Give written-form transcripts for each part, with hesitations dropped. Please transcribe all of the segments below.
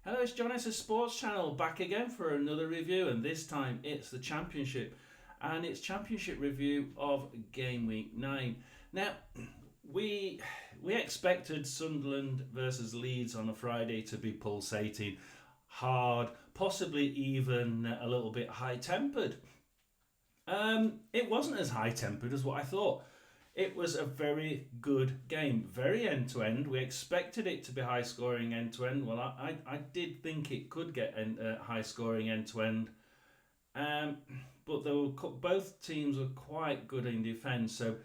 Hello, it's Jon S Sports Channel back again for another review, and this time it's the Championship, and it's Championship review of Game Week 9. Now, we expected Sunderland versus Leeds on a Friday to be pulsating, hard, possibly even a little bit high-tempered. It wasn't as high-tempered as what I thought. It was a very good game, very end to end. We expected it to be high scoring end to end. Well, I did think it could get high scoring end to end, but both teams were quite good in defence, so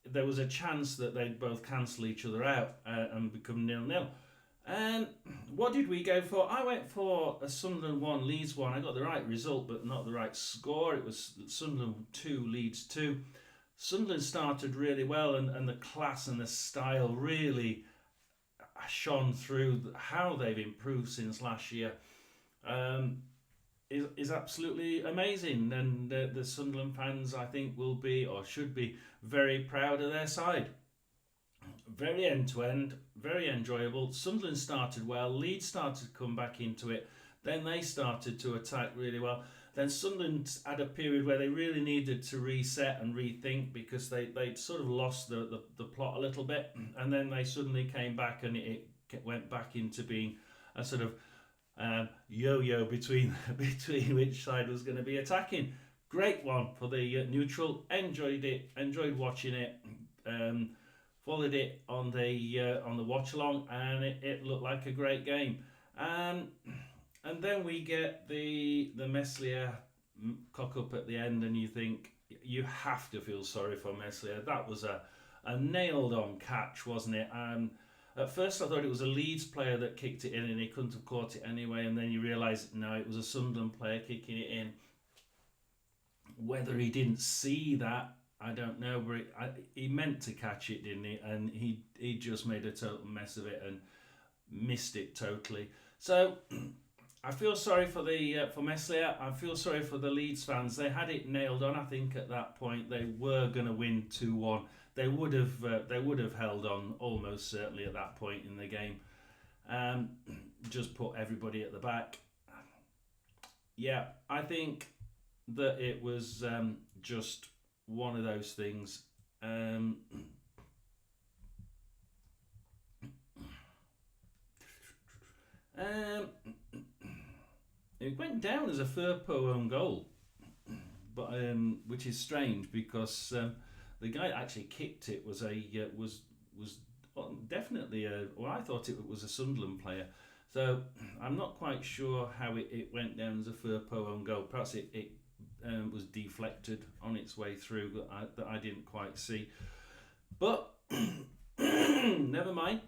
there was a chance that they'd both cancel each other out and become 0-0. What did we go for? I went for a Sunderland 1, Leeds 1. I got the right result, but not the right score. It was Sunderland 2, Leeds 2. Sunderland started really well, and the class and the style really shone through. How they've improved since last year is absolutely amazing, and the Sunderland fans, I think, will be or should be very proud of their side. Very end to end, very enjoyable. Sunderland started well, Leeds started to come back into it, then they started to attack really well. Then Sunderland had a period where they really needed to reset and rethink because they'd sort of lost the plot a little bit, and then they suddenly came back and it went back into being a sort of yo-yo between which side was going to be attacking. Great one for the neutral. Enjoyed it. Enjoyed watching it. Followed it on the watch along, and it looked like a great game. And then we get the Meslier cock up at the end, and you think you have to feel sorry for Meslier. That was a nailed on catch, wasn't it? At first I thought it was a Leeds player that kicked it in and he couldn't have caught it anyway, and then you realise no, it was a Sunderland player kicking it in. Whether he didn't see that, I don't know, but he meant to catch it, didn't he? And he just made a total mess of it and missed it totally. So I feel sorry for Meslier. I feel sorry for the Leeds fans. They had it nailed on. I think at that point they were going to win 2-1. They would have held on almost certainly at that point in the game. Just put everybody at the back. Yeah, I think that it was just one of those things. It went down as a Firpo own goal, but which is strange because the guy that actually kicked it was definitely well, I thought it was a Sunderland player. So I'm not quite sure how it went down as a Firpo own goal. Perhaps it was deflected on its way through that I didn't quite see. But never mind.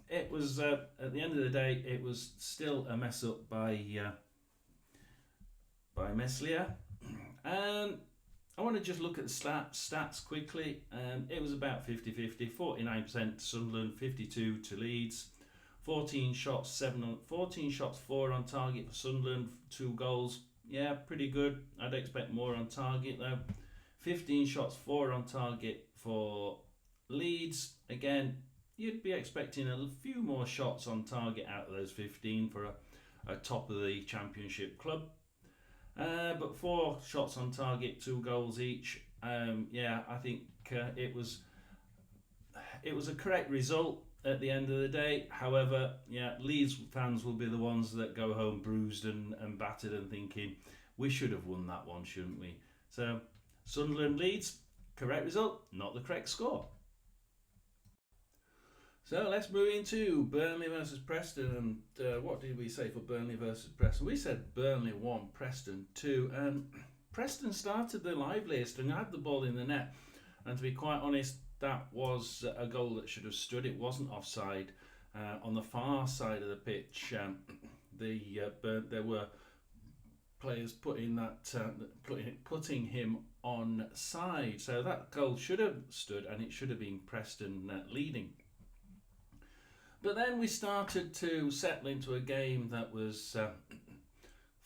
It was at the end of the day, it was still a mess up by Meslier. I want to just look at the stats quickly. It was about 50-50, 49% to Sunderland, 52 to Leeds. 14 shots, 4 on target for Sunderland, 2 goals. Yeah, pretty good. I'd expect more on target though. 15 shots, 4 on target for Leeds. Again, you'd be expecting a few more shots on target out of those 15 for a top of the Championship club. But 4 shots on target, 2 goals each. Yeah, I think it was a correct result at the end of the day. However, yeah, Leeds fans will be the ones that go home bruised and battered and thinking we should have won that one, shouldn't we? So Sunderland Leeds, correct result, not the correct score. So let's move into Burnley versus Preston. And what did we say for Burnley versus Preston? We said Burnley 1, Preston 2. And Preston started the liveliest and had the ball in the net. And to be quite honest, that was a goal that should have stood. It wasn't offside. On the far side of the pitch, there were players putting him on side. So that goal should have stood, and it should have been Preston leading. But then we started to settle into a game that was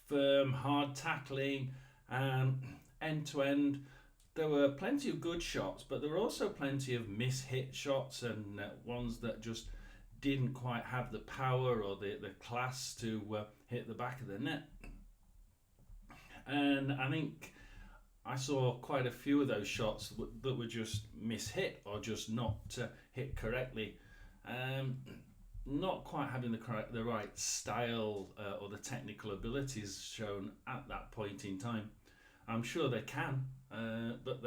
firm, hard tackling, end to end. There were plenty of good shots, but there were also plenty of miss-hit shots and ones that just didn't quite have the power or the class to hit the back of the net. And I think I saw quite a few of those shots that were just mishit or just not hit correctly. Not quite having the right style or the technical abilities shown at that point in time. I'm sure they can, but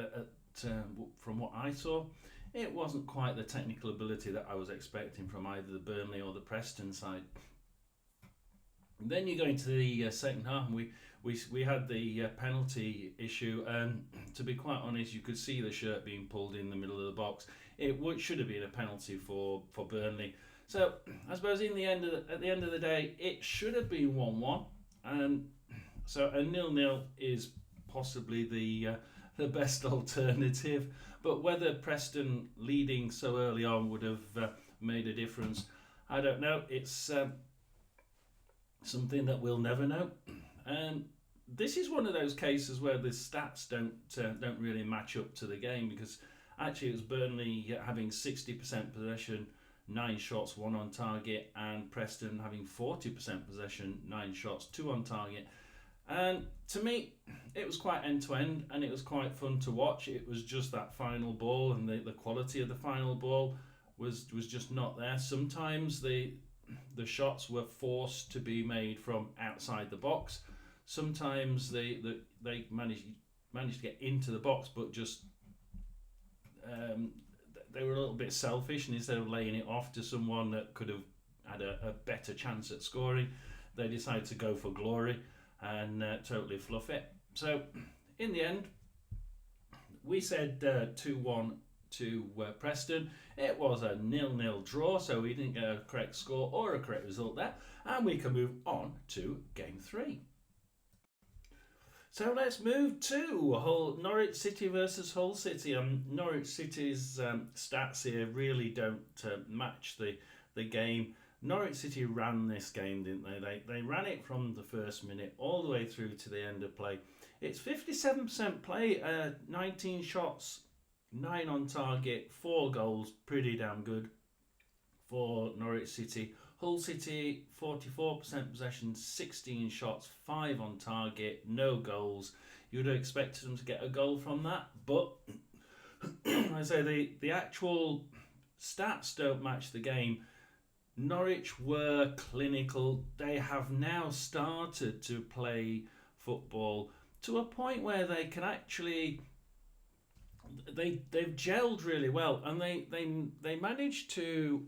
from what I saw, it wasn't quite the technical ability that I was expecting from either the Burnley or the Preston side. And then you go into the second half, and we had the penalty issue, and to be quite honest, you could see the shirt being pulled in the middle of the box. It should have been a penalty for Burnley. So I suppose at the end of the day, it should have been 1-1, and so a 0-0 is possibly the best alternative. But whether Preston leading so early on would have made a difference, I don't know. It's something that we'll never know. And this is one of those cases where the stats don't really match up to the game, because actually it was Burnley having 60% possession, 9 shots, 1 on target, and Preston having 40% possession, 9 shots, 2 on target. And to me, it was quite end-to-end, and it was quite fun to watch. It was just that final ball, and the quality of the final ball was just not there. Sometimes the shots were forced to be made from outside the box. Sometimes they managed to get into the box, but just they were a little bit selfish, and instead of laying it off to someone that could have had a better chance at scoring, they decided to go for glory and totally fluff it. So in the end, we said 2-1 to Preston. It was a 0-0 draw, so we didn't get a correct score or a correct result there, and we can move on to game 3. So let's move to Norwich City versus Hull City. Norwich City's stats here really don't match the game. Norwich City ran this game, didn't they? They ran it from the first minute all the way through to the end of play. It's 57% play, 19 shots, 9 on target, 4 goals, pretty damn good for Norwich City. Hull City, 44% possession, 16 shots, 5 on target, no goals. You would have expected them to get a goal from that, but I say the actual stats don't match the game. Norwich were clinical. They have now started to play football to a point where they can actually they've gelled really well, and they managed to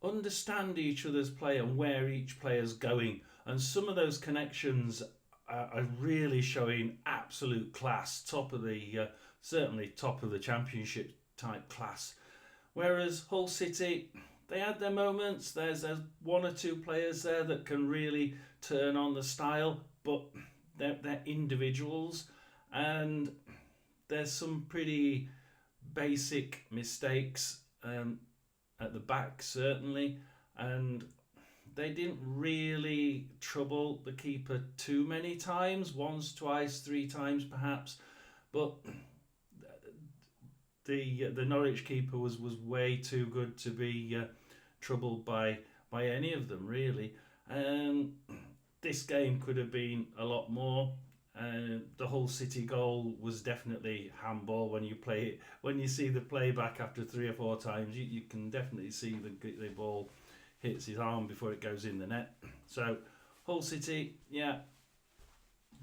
understand each other's play and where each player's going, and some of those connections are really showing absolute class, certainly top of the championship type class. Whereas Hull City, they had their moments. There's 1 or 2 players there that can really turn on the style, but they're individuals, and there's some pretty basic mistakes at the back, certainly, and they didn't really trouble the keeper too many times, once, twice, 3 times perhaps, but the Norwich keeper was way too good to be troubled by any of them, really. This game could have been a lot more. The Hull City goal was definitely handball. When you see the playback after 3 or 4 times, you can definitely see the ball hits his arm before it goes in the net. So Hull City,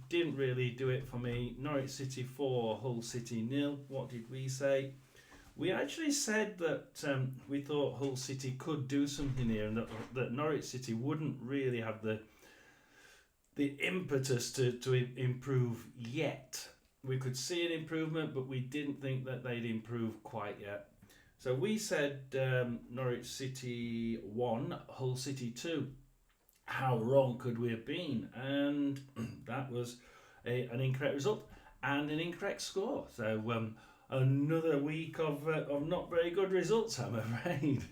didn't really do it for me. Norwich City 4, Hull City 0. What did we say? We actually said that we thought Hull City could do something here, and that Norwich City wouldn't really have the impetus to improve yet. We could see an improvement, but we didn't think that they'd improve quite yet. So we said Norwich City 1, Hull City 2. How wrong could we have been? And that was an incorrect result and an incorrect score. So another week of not very good results, I'm afraid.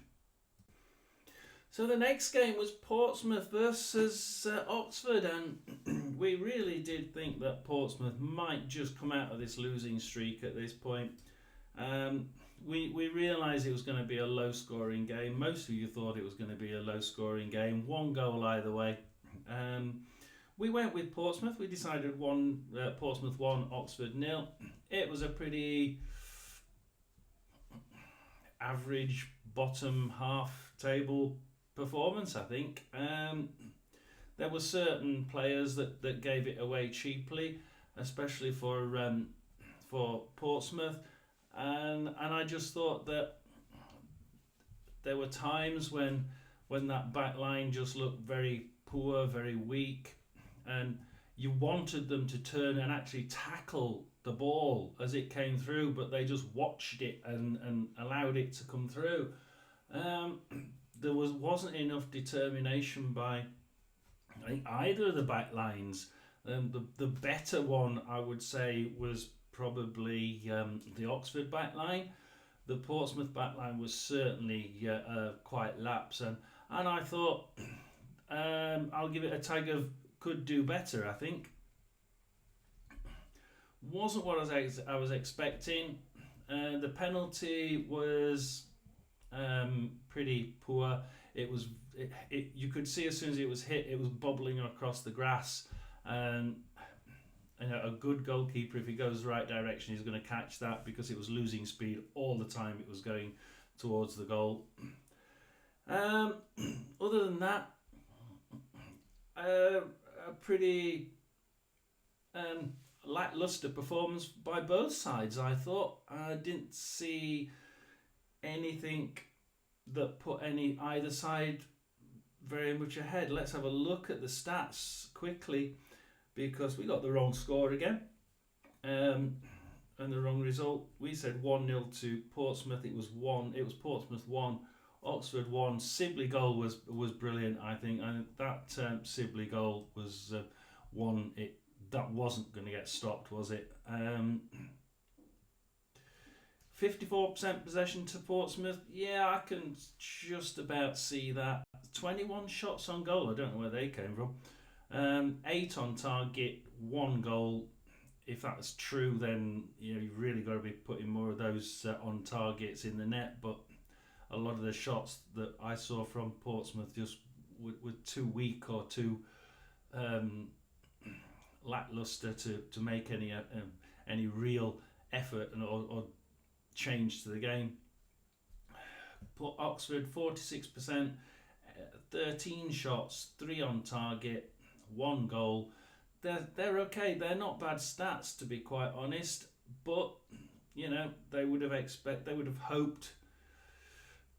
So the next game was Portsmouth versus Oxford, and we really did think that Portsmouth might just come out of this losing streak at this point. we realised it was going to be a low scoring game. Most of you thought it was going to be a low scoring game, one goal either way. We went with Portsmouth. We decided Portsmouth 1, Oxford 0. It was a pretty average bottom half table performance, I think. There were certain players that gave it away cheaply, especially for Portsmouth, and I just thought that there were times when that back line just looked very poor, very weak, and you wanted them to turn and actually tackle the ball as it came through, but they just watched it and allowed it to come through. There wasn't enough determination by, I think, either of the back lines. The better one, I would say, was probably the Oxford back line. The Portsmouth back line was certainly quite lapse, and I thought I'll give it a tag of could do better. I think wasn't what I was expecting. The penalty was pretty poor. You could see as soon as it was hit, it was bobbling across the grass, and a good goalkeeper, if he goes the right direction, he's going to catch that, because it was losing speed all the time it was going towards the goal. Other than that, a pretty lackluster performance by both sides, I thought. I didn't see anything that put either side very much ahead. Let's have a look at the stats quickly, because we got the wrong score again, and the wrong result. We said 1-0 to Portsmouth. It was Portsmouth 1, Oxford 1. Sibley goal was brilliant, I think, and that Sibley goal was one that wasn't going to get stopped, was it? 54% possession to Portsmouth. Yeah, I can just about see that. 21 shots on goal. I don't know where they came from. 8 on target, 1 goal. If that's true, then you've really got to be putting more of those on targets in the net. But a lot of the shots that I saw from Portsmouth just were too weak or too lackluster to make any real effort or change to the game. Oxford 46%, 13 shots, 3 on target, 1 goal. They're okay. They're not bad stats, to be quite honest. But they would have hoped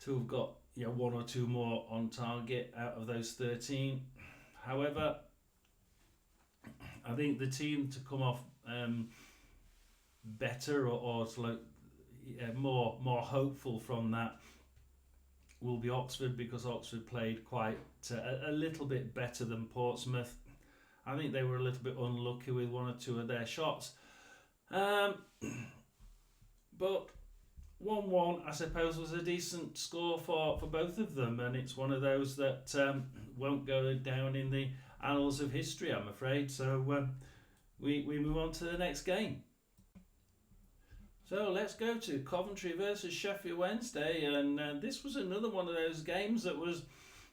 to have got 1 or 2 more on target out of those 13. However, I think the team to come off better or more hopeful from that will be Oxford, because Oxford played quite a little bit better than Portsmouth. I think they were a little bit unlucky with 1 or 2 of their shots. But 1-1, I suppose, was a decent score for both of them, and it's one of those that won't go down in the annals of history, I'm afraid. So we move on to the next game. So let's go to Coventry versus Sheffield Wednesday, and this was another one of those games that was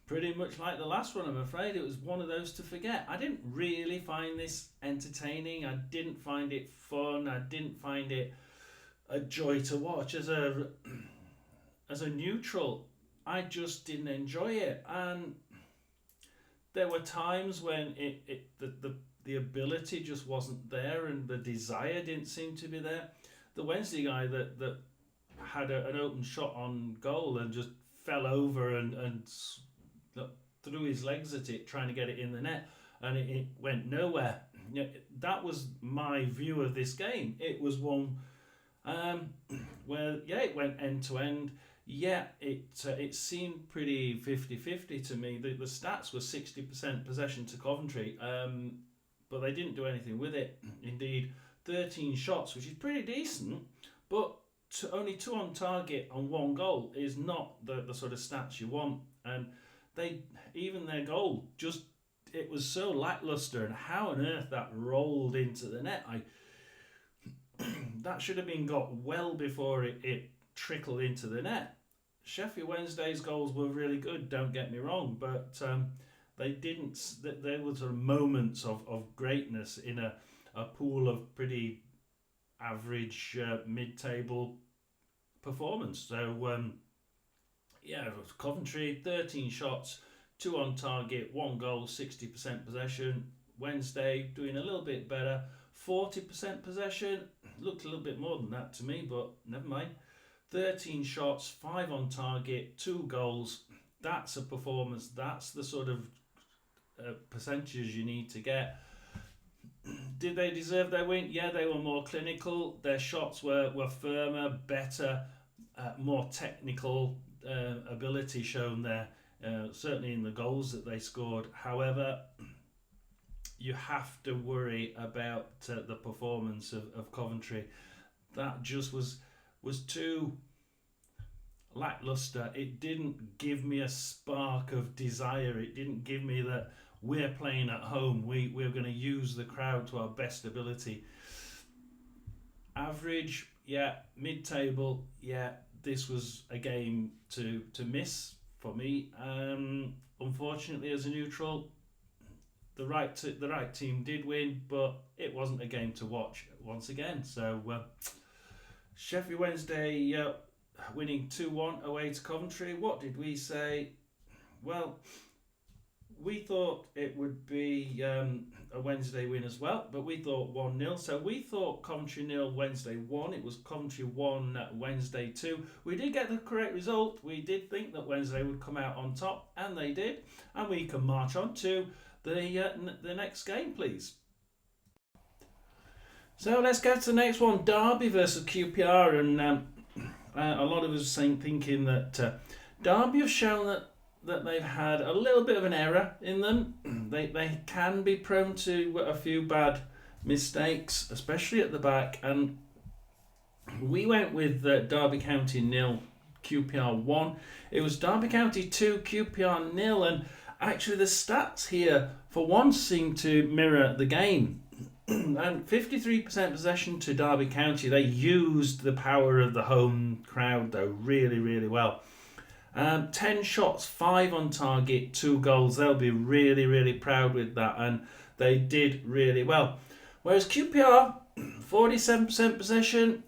pretty much like the last one, I'm afraid. It was one of those to forget. I didn't really find this entertaining. I didn't find it fun. I didn't find it a joy to watch. As a neutral, I just didn't enjoy it, and there were times when the ability just wasn't there, and the desire didn't seem to be there. The Wednesday guy that had an open shot on goal and just fell over and threw his legs at it, trying to get it in the net, and it went nowhere. That was my view of this game. It was one where it went end to end. It seemed pretty 50-50 to me. The stats were 60% possession to Coventry, but they didn't do anything with it. Indeed, 13 shots, which is pretty decent, but only 2 on target and 1 goal is not the sort of stats you want. And their goal, it was so lackluster, and how on earth that rolled into the net. That should have been got well before it trickle into the net. Sheffield Wednesday's goals were really good, don't get me wrong, but they didn't. There were sort of moments of greatness in a pool of pretty average mid-table performance. So yeah, it was Coventry 13 shots, 2 on target, 1 goal, 60% possession. Wednesday doing a little bit better, 40% possession. Looked a little bit more than that to me, but never mind. 13 shots, 5 on target, 2 goals. That's a performance. That's the sort of percentages you need to get. Did they deserve their win? Yeah, they were more clinical. Their shots were firmer, better, more technical ability shown there, certainly in the goals that they scored. However, you have to worry about the performance of Coventry. That just was too lackluster. It didn't give me a spark of desire. It didn't give me that we're playing at home. We're going to use the crowd to our best ability. Average, yeah. Mid-table, yeah. This was a game to miss for me. Unfortunately, as a neutral, the right team did win, but it wasn't a game to watch once again. So Sheffield Wednesday winning 2-1 away to Coventry. What did we say? Well, we thought it would be a Wednesday win as well, but we thought 1-0. So we thought Coventry 0, Wednesday 1. It was Coventry 1, Wednesday 2. We did get the correct result. We did think that Wednesday would come out on top, and they did. And we can march on to the next game, please. So let's go to the next one. Derby versus QPR. And a lot of us thinking that Derby have shown that they've had a little bit of an error in them. They can be prone to a few bad mistakes, especially at the back. And we went with Derby County 0, QPR 1. It was Derby County 2, QPR 0. And actually the stats here for once seem to mirror the game. And 53% possession to Derby County. They used the power of the home crowd though really, really well. 10 shots, 5 on target, 2 goals. They'll be really, really proud with that, and they did really well. Whereas QPR, 47% possession.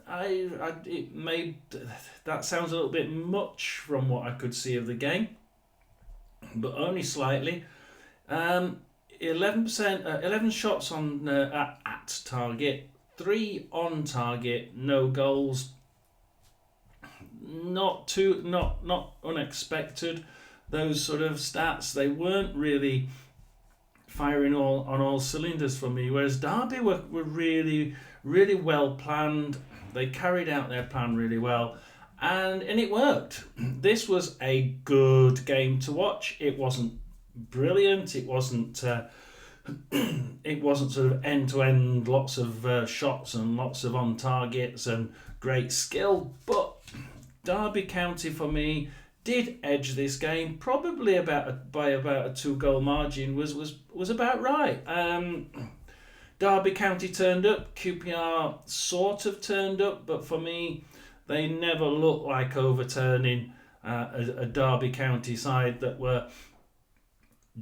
That sounds a little bit much from what I could see of the game, but only slightly. 11 shots on at target, 3 on target, no goals. Not unexpected. Those sort of stats, they weren't really firing on all cylinders for me. Whereas Derby were really, really well planned. They carried out their plan really well, and it worked. This was a good game to watch. It wasn't brilliant. It wasn't sort of end to end, lots of shots and lots of on targets and great skill, but Derby County for me did edge this game, probably by about a 2-goal margin. Was about right. Derby County turned up, QPR sort of turned up, but for me they never looked like overturning a Derby County side that were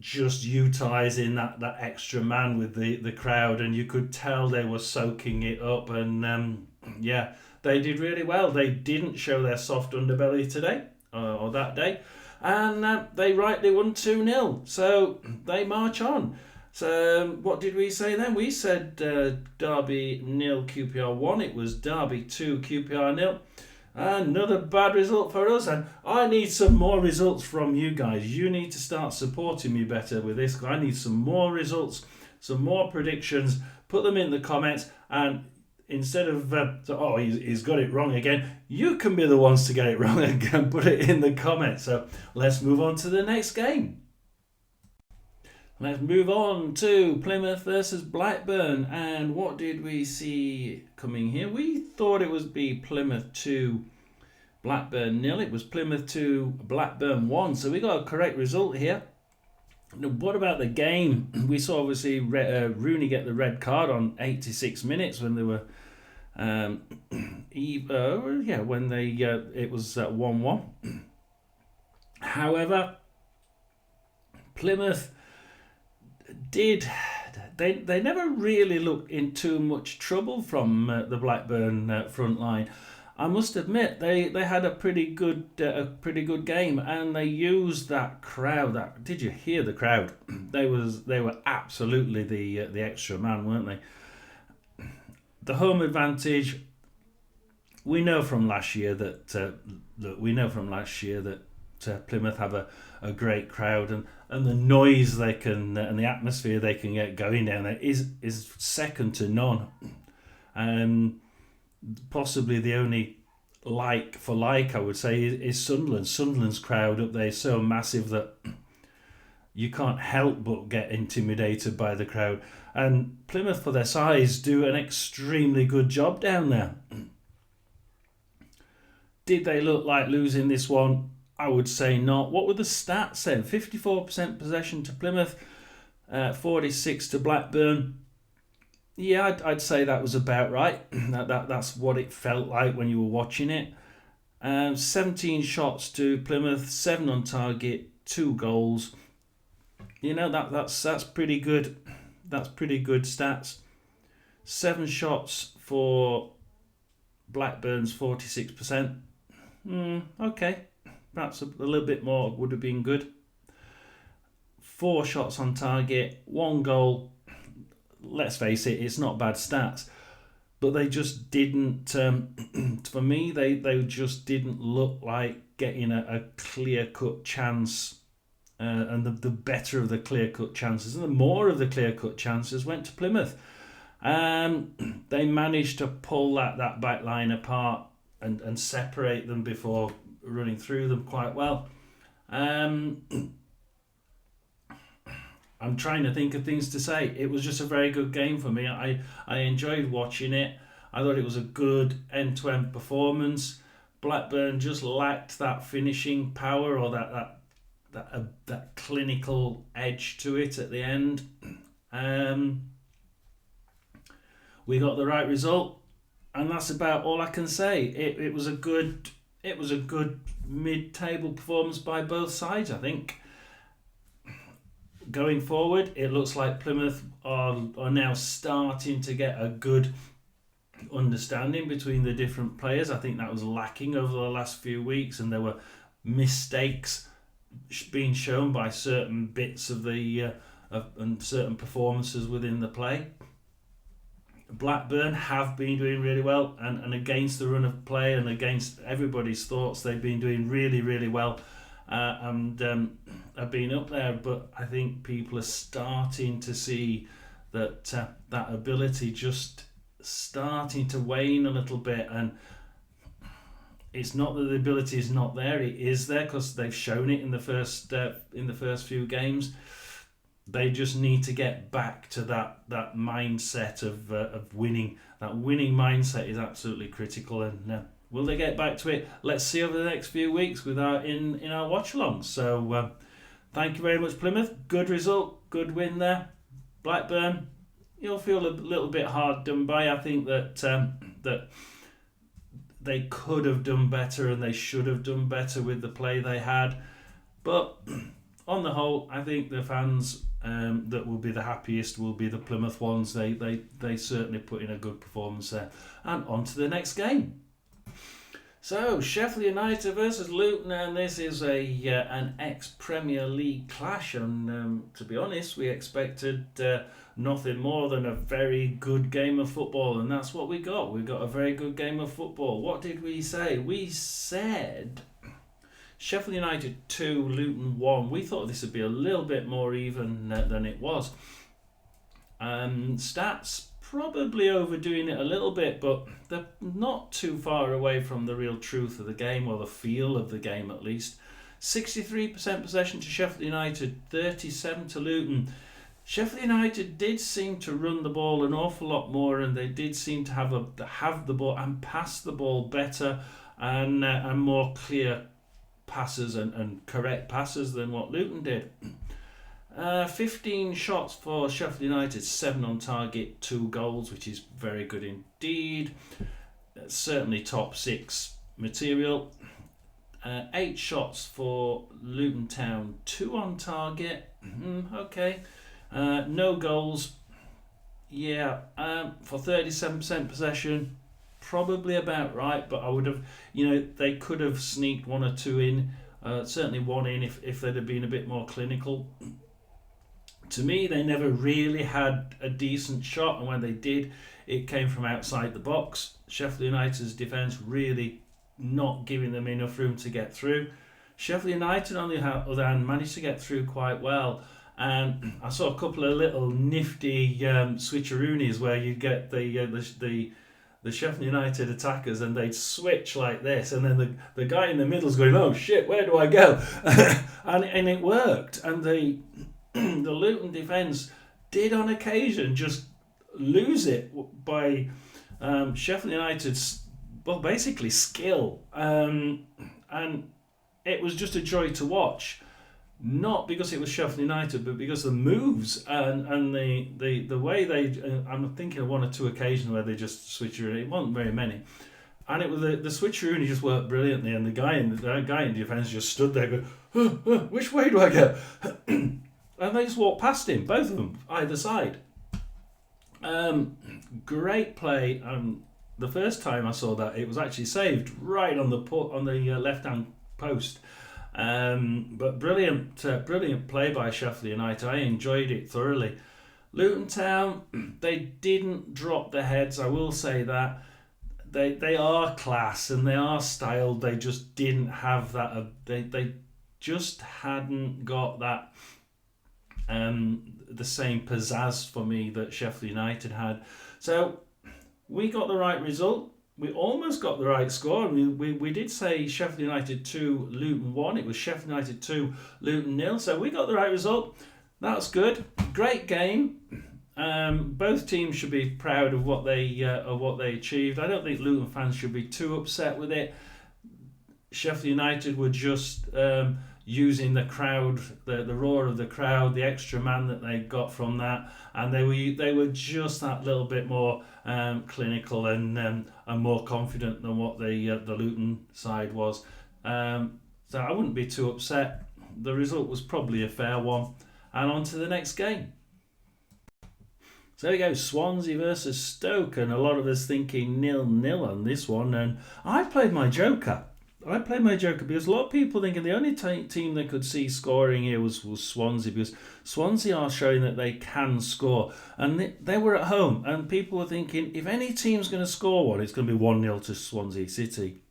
just utilising that extra man with the crowd, and you could tell they were soaking it up. And yeah, they did really well. They didn't show their soft underbelly today or that day, and they rightly won 2-0. So they march on. So what did we say then? We said Derby 0, QPR 1. It was Derby 2, QPR 0. Another bad result for us, and I need some more results from you guys. You need to start supporting me better with this. I need some more results, some more predictions. Put them in the comments, and instead of he's got it wrong again, you can be the ones to get it wrong and put it in the comments. So let's move on to the next game. Let's move on to Plymouth versus Blackburn. And what did we see coming here? We thought it would be Plymouth 2, Blackburn 0. It was Plymouth 2, Blackburn 1. So we got a correct result here. Now, what about the game? We saw obviously Rooney get the red card on 86 minutes when they were Um, when they it was 1-1. However, Plymouth did. They never really looked in too much trouble from the Blackburn front line. I must admit they had a pretty good game, and they used that crowd. Did you hear the crowd? They were absolutely the extra man, weren't they? The home advantage. We know from last year that Plymouth have a great crowd, and the noise they can and the atmosphere they can get going down there is second to none. Possibly the only like I would say is Sunderland. Sunderland's crowd up there is so massive that you can't help but get intimidated by the crowd. And Plymouth, for their size, do an extremely good job down there. Did they look like losing this one? I would say not. What were the stats then? 54% possession to Plymouth, 46 to Blackburn. Yeah, I'd say that was about right. That's what it felt like when you were watching it. 17 shots to Plymouth, 7 on target, 2 goals. That's pretty good. That's pretty good stats. 7 shots for Blackburn's 46%. Okay. Perhaps a little bit more would have been good. 4 shots on target, 1 goal. Let's face it, it's not bad stats. But they just didn't, for me, they just didn't look like getting a clear-cut chance. And the better of the clear-cut chances and the more of the clear-cut chances went to Plymouth. They managed to pull that back line apart and separate them before running through them quite well. I'm trying to think of things to say. It was just a very good game for me. I enjoyed watching it. I thought it was a good end-to-end performance. Blackburn just lacked that finishing power or that clinical edge to it at the end. We got the right result, and that's about all I can say. It was a good mid-table performance by both sides, I think. Going forward, it looks like Plymouth are now starting to get a good understanding between the different players. I think that was lacking over the last few weeks, and there were mistakes being shown by certain bits of and certain performances within the play. Blackburn have been doing really well, and against the run of play and against everybody's thoughts, they've been doing really, really well, and have been up there. But I think people are starting to see that that ability just starting to wane a little bit, and it's not that the ability is not there; it is there because they've shown it in the first few games. They just need to get back to that mindset of winning. That winning mindset is absolutely critical, and will they get back to it? Let's see over the next few weeks in our watch-alongs. So thank you very much, Plymouth. Good result, good win there. Blackburn, you'll feel a little bit hard done by. I think that they could have done better and they should have done better with the play they had. But on the whole, I think the fans that will be the happiest will be the Plymouth ones. They certainly put in a good performance there. And on to the next game. So, Sheffield United versus Luton, and this is an ex-Premier League clash. And to be honest, we expected nothing more than a very good game of football, and that's what we got. We got a very good game of football. What did we say? We said Sheffield United 2, Luton 1. We thought this would be a little bit more even than it was. Stats probably overdoing it a little bit, but they're not too far away from the real truth of the game, or the feel of the game at least. 63% possession to Sheffield United, 37 to Luton. Sheffield United did seem to run the ball an awful lot more, and they did seem to have the ball and pass the ball better and more clear passes and correct passes than what Luton did. 15 shots for Sheffield United, 7 on target, 2 goals, which is very good indeed. Certainly top 6 material. 8 shots for Luton Town, 2 on target. Okay. No goals. Yeah. For 37% possession, probably about right, but I would have, they could have sneaked 1 or 2 in. Certainly 1 in if they'd have been a bit more clinical. To me, they never really had a decent shot, and when they did, it came from outside the box. Sheffield United's defence really not giving them enough room to get through. Sheffield United, on the other hand, managed to get through quite well. And I saw a couple of little nifty switcheroonies where you'd get the Sheffield United attackers and they'd switch like this, and then the guy in the middle's going, oh shit, where do I go? and it worked. And the Luton defence did on occasion just lose it by Sheffield United's, basically skill. And it was just a joy to watch. Not because it was Sheffield United, but because the moves and the way they... I'm thinking of 1 or 2 occasions where they just switched around. It wasn't very many. And it was the switcheroo just worked brilliantly, and the guy in defence just stood there going, which way do I go? And they just walked past him, both of them, either side. Great play. The first time I saw that, it was actually saved right on the left-hand post. But brilliant play by Sheffield United. I enjoyed it thoroughly. Luton Town, they didn't drop their heads. I will say that they are class and they are styled. They just didn't have that. They just hadn't got that. The same pizzazz for me that Sheffield United had. So we got the right result. We almost got the right score. We did say Sheffield United 2, Luton 1. It was Sheffield United 2, Luton 0. So we got the right result. That's good. Great game. Both teams should be proud of what they achieved. I don't think Luton fans should be too upset with it. Sheffield United were just using the crowd, the roar of the crowd, the extra man that they got from that, and they were just that little bit more clinical and more confident than what the Luton side was. So I wouldn't be too upset. The result was probably a fair one, and on to the next game. So there we go, Swansea versus Stoke, and a lot of us thinking 0-0 on this one, and I played my joker because a lot of people thinking the only team they could see scoring here was Swansea, because Swansea are showing that they can score, and they were at home, and people were thinking if any team's going to score one, it's going to be 1-0 to Swansea City.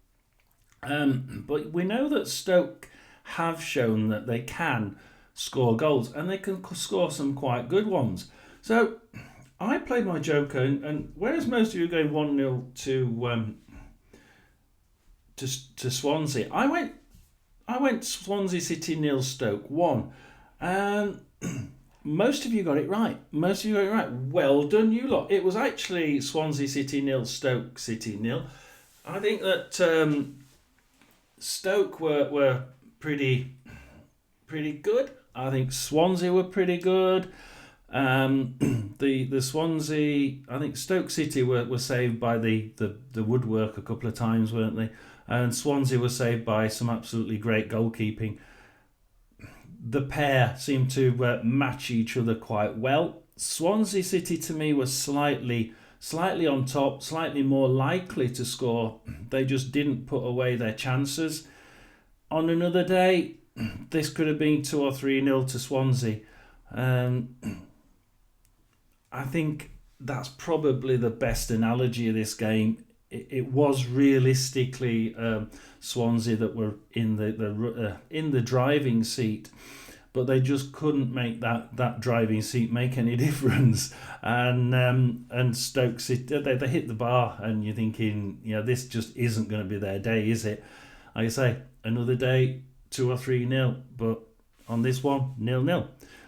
But we know that Stoke have shown that they can score goals, and they can score some quite good ones. So I played my joker, and whereas most of you are going 1-0 to Swansea, I went Swansea City 0, Stoke 1. Most of you got it right. Well done, you lot. It was actually Swansea City 0, Stoke City 0. I think that Stoke were pretty good. I think Swansea were pretty good. The Swansea, I think Stoke City were saved by the woodwork a couple of times, weren't they? And Swansea was saved by some absolutely great goalkeeping. The pair seemed to match each other quite well. Swansea City to me was slightly on top, slightly more likely to score. They just didn't put away their chances. On another day, this could have been 2 or 3-0 to Swansea. I think that's probably the best analogy of this game. It was realistically Swansea that were in the driving seat, but they just couldn't make that driving seat make any difference. And Stoke City, they hit the bar, and you're thinking, this just isn't going to be their day, is it? Like I say, another day 2 or 3-0, but on this one 0-0.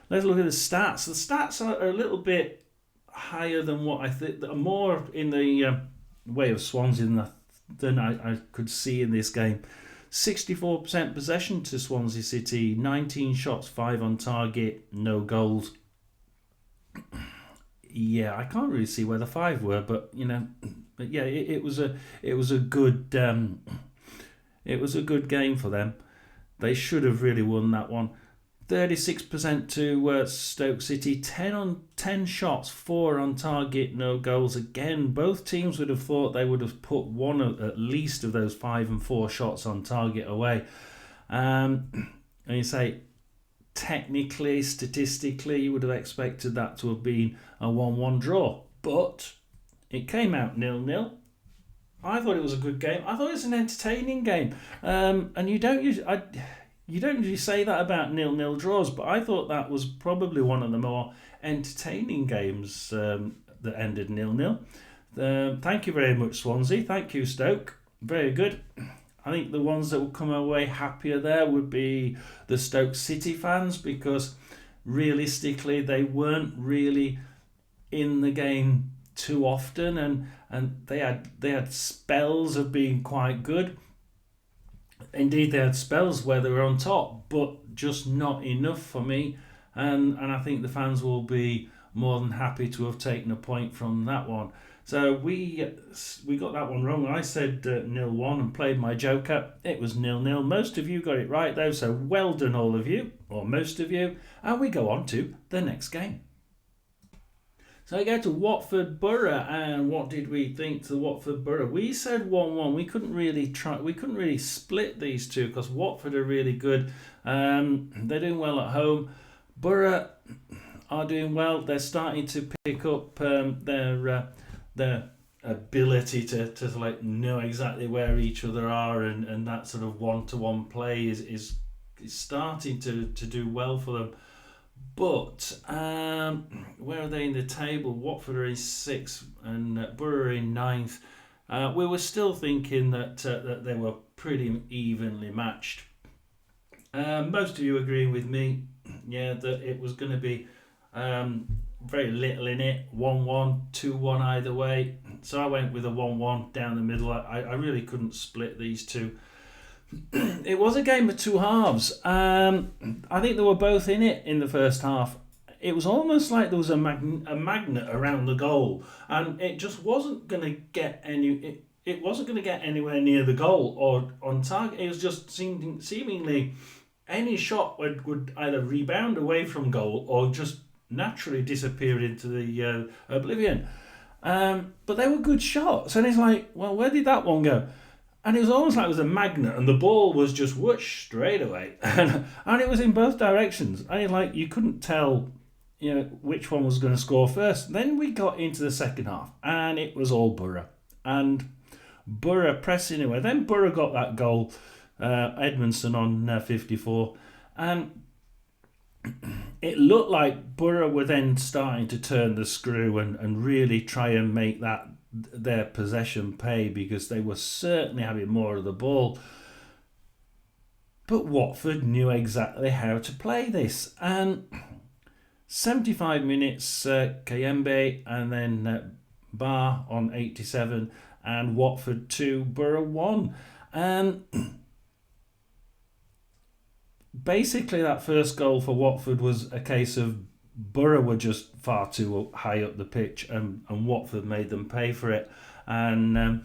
Let's look at the stats. The stats are a little bit higher than what I think, more in the way of Swansea than I could see in this game. 64% possession to Swansea City, 19 shots, 5 on target, no goals. Yeah, I can't really see where the 5 were, but yeah, it was a good game for them. They should have really won that one. 36% to Stoke City, 10 shots, 4 on target, no goals. Again, both teams would have thought they would have put one at least of those 5 and 4 shots on target away. And you say, technically, statistically, you would have expected that to have been a 1-1 draw. But it came out 0-0. I thought it was a good game. I thought it was an entertaining game. And you don't usually say that about 0-0 draws, but I thought that was probably one of the more entertaining games that ended 0-0. Thank you very much, Swansea. Thank you, Stoke. Very good. I think the ones that would come away happier there would be the Stoke City fans, because realistically they weren't really in the game too often, and they had spells of being quite good. Indeed, they had spells where they were on top, but just not enough for me. And I think the fans will be more than happy to have taken a point from that one. So we got that one wrong. I said 0-1 and played my joker. It was 0-0. Most of you got it right though, so well done all of you, or most of you. And we go on to the next game. So I go to Watford Borough, and what did we think to Watford Borough? We said 1-1. We couldn't really split these two because Watford are really good. They're doing well at home. Borough are doing well. They're starting to pick up their ability to know exactly where each other are, and that sort of one-to-one play is starting to do well for them. But where are they in the table? Watford are in 6th and Borough are in 9th. We were still thinking that they were pretty evenly matched. Most of you agreeing with me, that it was going to be very little in it, 1-1, 2-1 either way. So I went with a 1-1 down the middle. I really couldn't split these two. It was a game of two halves. I think they were both in it in the first half. It was almost like there was a magnet around the goal, and it just wasn't going to get any. It wasn't going to get anywhere near the goal or on target. It was just seemingly any shot would either rebound away from goal or just naturally disappear into the oblivion. But they were good shots, and it's like, well, where did that one go? And it was almost like it was a magnet, and the ball was just whoosh straight away, and it was in both directions. And you couldn't tell, which one was going to score first. Then we got into the second half, and it was all Borough, and Borough pressing away. Then Borough got that goal, Edmondson on 54, and it looked like Borough were then starting to turn the screw and really try and make that their possession pay, because they were certainly having more of the ball. But Watford knew exactly how to play this, and 75 minutes Kayembe, and then Barr on 87, and Watford 2, Borough 1. And basically that first goal for Watford was a case of Borough were just far too high up the pitch, and Watford made them pay for it, and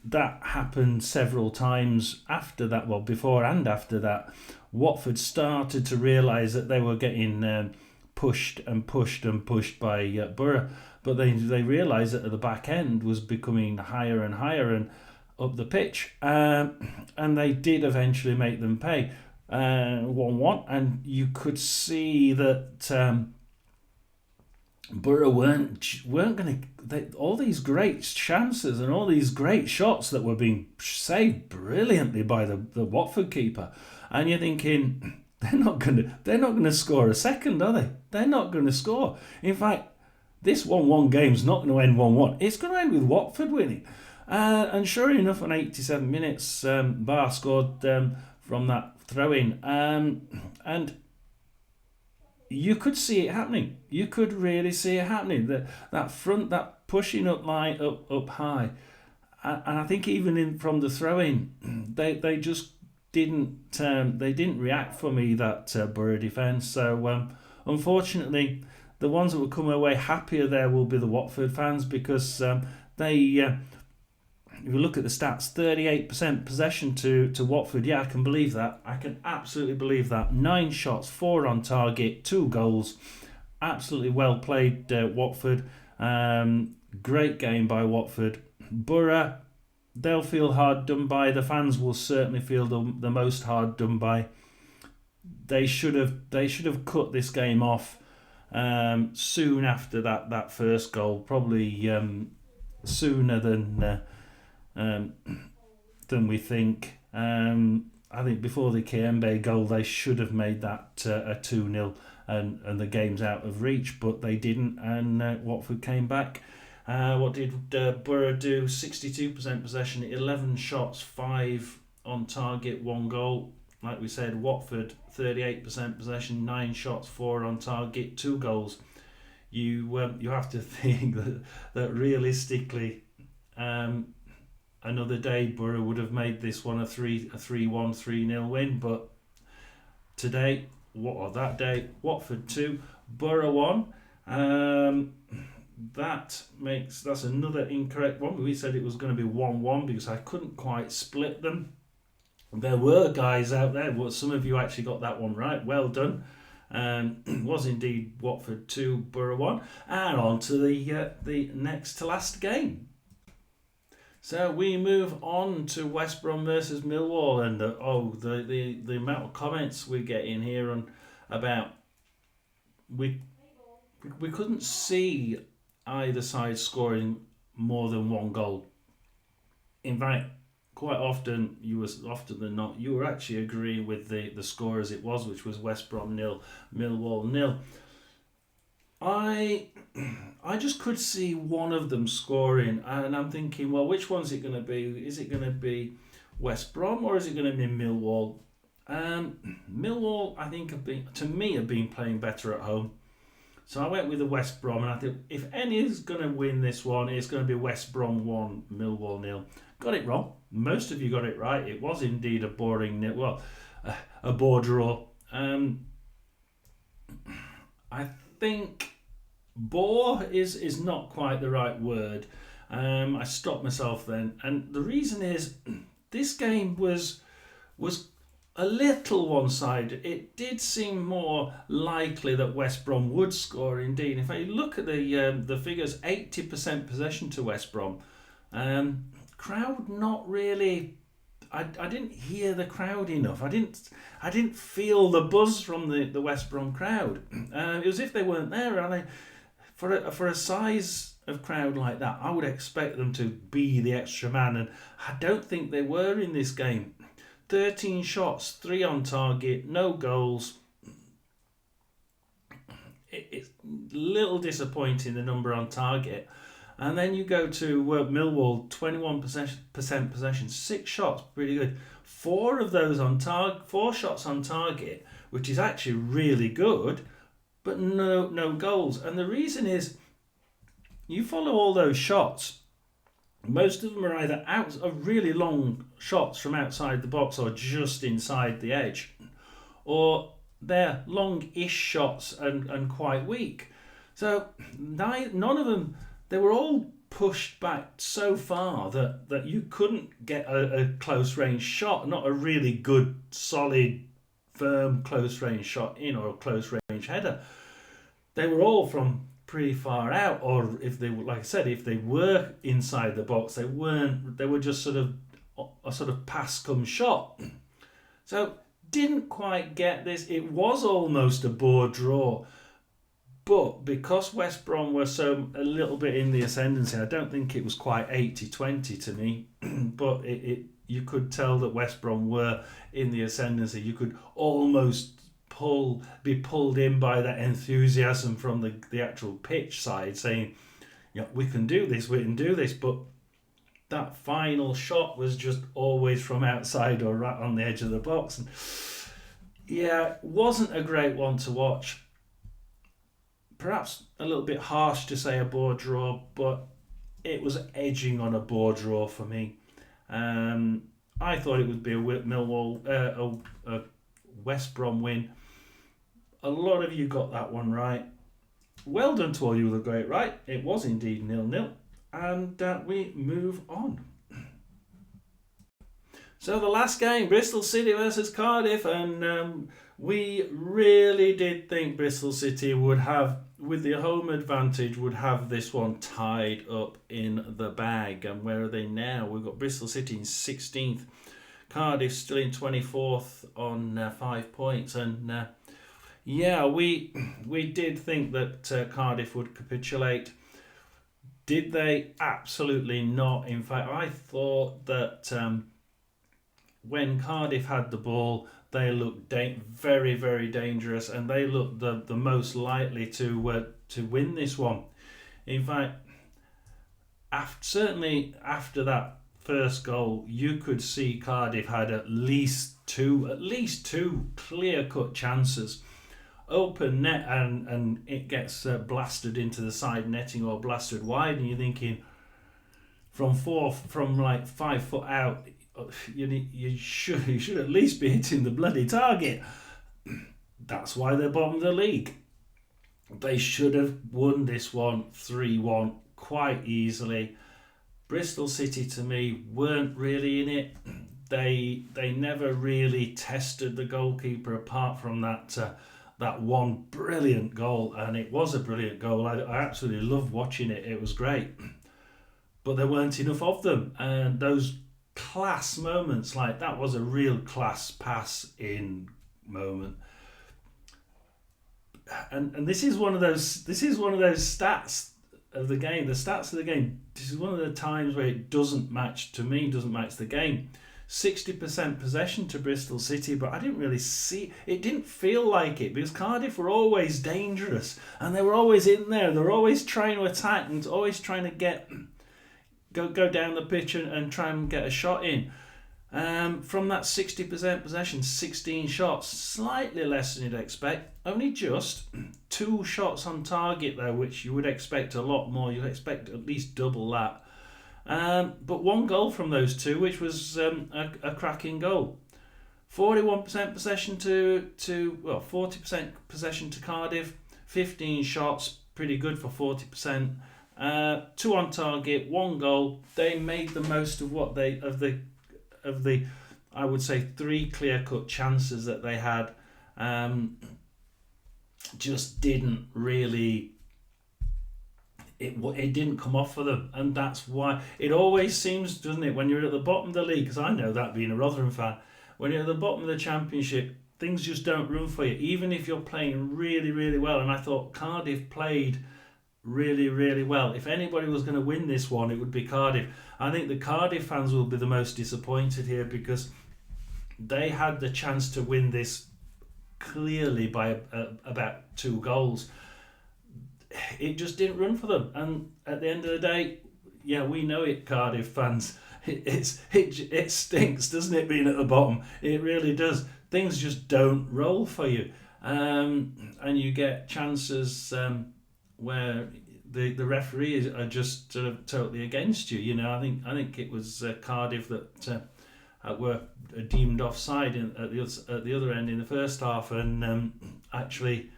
that happened several times after that. Well, before and after that, Watford started to realise that they were getting pushed by Borough, but they realised that at the back end was becoming higher and higher and up the pitch, and they did eventually make them pay. 1-1, and you could see that Borough weren't going to. All these great chances and all these great shots that were being saved brilliantly by the Watford keeper, and you're thinking they're not going to score a second, are they? They're not going to score. In fact, this 1-1 game's not going to end 1-1. It's going to end with Watford winning. And sure enough, on 87 minutes, Barr scored from that throw-in, and you could see it happening. You could really see it happening. That front, that pushing up line up high, and I think even from the throw-in, they just didn't react for me, that Borough defence. So unfortunately, the ones that will come away happier there will be the Watford fans, because they. If you look at the stats, 38% possession to Watford. Yeah, I can believe that. I can absolutely believe that. 9 shots, 4 on target, 2 goals. Absolutely well played, Watford. Great game by Watford. Borough, they'll feel hard done by. The fans will certainly feel the most hard done by. They should have cut this game off soon after that first goal. Probably sooner than we think. I think before the Kiembe goal, they should have made that a 2-0 and the game's out of reach, but they didn't, and Watford came back. What did Borough do? 62% possession, 11 shots, 5 on target, 1 goal. Like we said, Watford, 38% possession, 9 shots, 4 on target, 2 goals. You have to think that realistically, another day Borough would have made this one a 3-1, 3-0 win, but today, that day, Watford 2, Borough 1. That's another incorrect one. We said it was going to be 1-1 because I couldn't quite split them. There were guys out there, but some of you actually got that one right. Well done. Was indeed Watford 2, Borough 1. And on to the next to last game. So we move on to West Brom versus Millwall, and the amount of comments we get in here on about we couldn't see either side scoring more than 1 goal. In fact, quite often often than not, you were actually agreeing with the score as it was, which was West Brom 0, Millwall 0. I just could see one of them scoring, and I'm thinking, well, which one's it going to be? Is it going to be West Brom or is it going to be Millwall? Millwall, I think, have been playing better at home. So I went with the West Brom, and I think if any is going to win this one, it's going to be West Brom 1, Millwall 0. Got it wrong. Most of you got it right. It was indeed a boring nil. Well, a bore draw. I think bore is not quite the right word. I stopped myself then, and the reason is this game was a little one-sided. It did seem more likely that West Brom would score. Indeed, if I look at the figures, 80% possession to West Brom. Crowd not really. I didn't hear the crowd enough. I didn't feel the buzz from the West Brom crowd. It was as if they weren't there. And for a size of crowd like that, I would expect them to be the extra man, and I don't think they were in this game. 13 shots, 3 on target, no goals. It's a little disappointing, the number on target. And then you go to Millwall, 21% possession, 6 shots, pretty good. 4 of those on target, 4 shots on target, which is actually really good, but no goals. And the reason is, you follow all those shots, most of them are either out of really long shots from outside the box or just inside the edge, or they're long-ish shots and quite weak. So none of them, they were all pushed back so far that you couldn't get a close range shot, not a really good, solid, firm close range shot in or a close range header. They were all from pretty far out, or if they, like I said, if they were inside the box, they weren't. They were just sort of a sort of pass come shot. So didn't quite get this. It was almost a bore draw, but because West Brom were a little bit in the ascendancy, I don't think it was quite 80-20 to me. But you could tell that West Brom were in the ascendancy. You could almost be pulled in by that enthusiasm from the actual pitch side, saying, "Yeah, we can do this, we can do this." But that final shot was just always from outside or right on the edge of the box. And yeah, it wasn't a great one to watch. Perhaps a little bit harsh to say a bore draw, but it was edging on a board draw for me. I thought it would be a Millwall, a West Brom win. A lot of you got that one right. Well done to all you that got it right. It was indeed 0-0. And we move on. So the last game, Bristol City versus Cardiff, and we really did think Bristol City would have, with the home advantage, would have this one tied up in the bag. And where are they now? We've got Bristol City in 16th, Cardiff still in 24th on 5 points. And yeah, we did think that Cardiff would capitulate. Did they? Absolutely not. In fact, I thought that when Cardiff had the ball, they looked very, very dangerous, and they looked the most likely to win this one. In fact, certainly after that first goal, you could see Cardiff had at least two clear-cut chances. Open net, and it gets blasted into the side netting or blasted wide, and you're thinking from like 5 foot out, you should at least be hitting the bloody target. That's why they're bottom of the league. They should have won this one 3-1 quite easily. Bristol City, to me, weren't really in it. They never really tested the goalkeeper apart from that one brilliant goal, and it was a brilliant goal. I absolutely loved watching it. It was great. But there weren't enough of them, and those class moments, like that was a real class pass in moment. And this is one of those stats of the game. The stats of the game. This is one of the times where it doesn't match the game. 60% possession to Bristol City, but I didn't really see it. Didn't feel like it, because Cardiff were always dangerous and they were always in there. They were always trying to attack and always trying to go down the pitch and try and get a shot in. From that 60% possession, 16 shots, slightly less than you'd expect. Only just 2 shots on target though, which you would expect a lot more. You'd expect at least double that. But 1 goal from those 2, which was a cracking goal. 41% possession to 40% possession to Cardiff. 15 shots, pretty good for 40%. 2 on target, 1 goal. They made the most of what of the I would say 3 clear-cut chances that they had. Just didn't really. It didn't come off for them, and that's why it always seems, doesn't it, when you're at the bottom of the league, because I know that being a Rotherham fan, when you're at the bottom of the Championship, things just don't run for you, even if you're playing really, really well. And I thought Cardiff played really, really well. If anybody was going to win this one, it would be Cardiff. I think the Cardiff fans will be the most disappointed here, because they had the chance to win this clearly by about 2 goals. It just didn't run for them, and at the end of the day, yeah, we know it, Cardiff fans. It stinks, doesn't it, being at the bottom? It really does. Things just don't roll for you, and you get chances where the referees are just sort of totally against you. You know, I think it was Cardiff that were deemed offside at the other end in the first half, and actually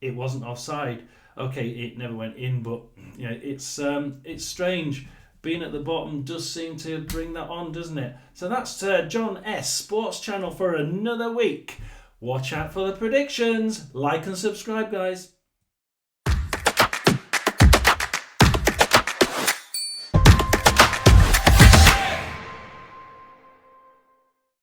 it wasn't offside. Okay, it never went in, but you know, it's strange. Being at the bottom does seem to bring that on, doesn't it? So that's Jon S Sports Channel for another week. Watch out for the predictions. Like and subscribe, guys.